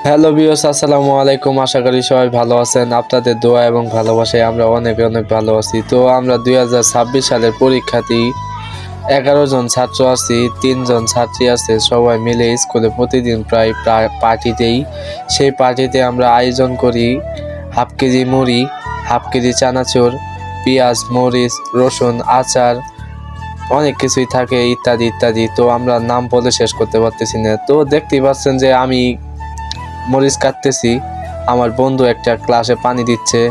Hello viewers, আসসালামু আলাইকুম। আশা করি সবাই ভালো আছেন। আপনাদের দোয়া এবং ভালোবাসায় আমরা অনেক অনেক ভালো আছি। তো আমরা 2026 সালের পরীক্ষার্থী 11 জন ছাত্র আছি, 3 জন ছাত্রী আছে। সবাই মিলে স্কুলে প্রতিদিন প্রায় পার্টি দেই। সেই পার্টিতে আমরা আয়োজন করি হাফ কেজি মুড়ি, হাফ কেজি চানাচুর, পেঁয়াজ, মরিচ, রসুন, আচার, অনেক কিছুই থাকে ইত্যাদি ইত্যাদি। তো আমরা নাম বলে শেষ করতে পারতেছি না। তো দেখতেই পাচ্ছেন যে আমি মরিচ কাটতেছি, আমার বন্ধু একটা ক্লাসে পানি দিচ্ছে,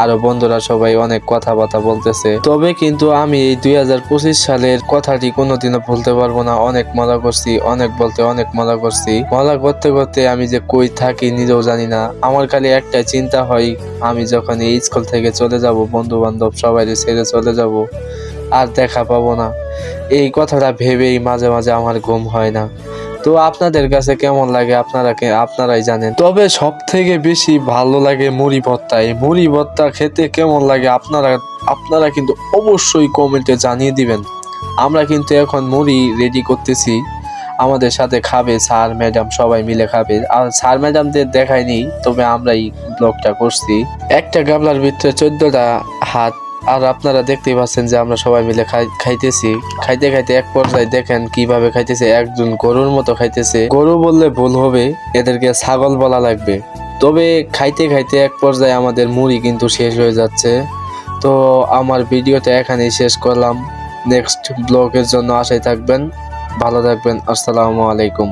আরো বন্ধুরা সবাই অনেক কথাবার্তা বলতেছে। তবে কিন্তু আমি এই 2025 সালের কথাটি কোনোদিনও ভুলতে পারবো না। অনেক মজা করছি, অনেক বলতে অনেক মজা করছি। মজা করতে করতে আমি যে কই থাকি নিজেও জানি না। আমার খালি একটা চিন্তা হয়, আমি যখন এই স্কুল থেকে চলে যাব, বন্ধু বান্ধব সবাই ছেড়ে চলে যাব, আর দেখা পাবো না। এই কথাটা ভেবেই মাঝে মাঝে আমার ঘুম হয় না। তো আপনাদের কাছে কেমন লাগে আপনারাই জানেন। তবে সব থেকে বেশি ভালো লাগে মুড়ি ভর্তা। এই মুড়ি ভর্তা খেতে কেমন লাগে আপনারা কিন্তু অবশ্যই কমেন্টে জানিয়ে দিবেন। আমরা কিন্তু এখন মুড়ি রেডি করতেছি, আমাদের সাথে খাবে স্যার ম্যাডাম, সবাই মিলে খাবে। আর স্যার ম্যাডামদের দেখায়নি, তবে আমরাই ব্লগটা করছি। একটা গামলার ভিতরে 14টা হাত। আর আপনারা দেখতেই পাচ্ছেন যে আমরা সবাই মিলে খাইতেছি। খাইতে খাইতে এক পর্যায়ে দেখেন কিভাবে খাইতেছে, একজন গরুর মতো খাইতেছে। গরু বললে ভুল হবে, এদেরকে ছাগল বলা লাগবে। তবে খাইতে খাইতে এক পর্যায়ে আমাদের মুড়ি কিন্তু শেষ হয়ে যাচ্ছে। তো আমার ভিডিওটা এখানেই শেষ করলাম। নেক্সট ব্লগের জন্য আশায় থাকবেন। ভালো থাকবেন। আসসালামু আলাইকুম।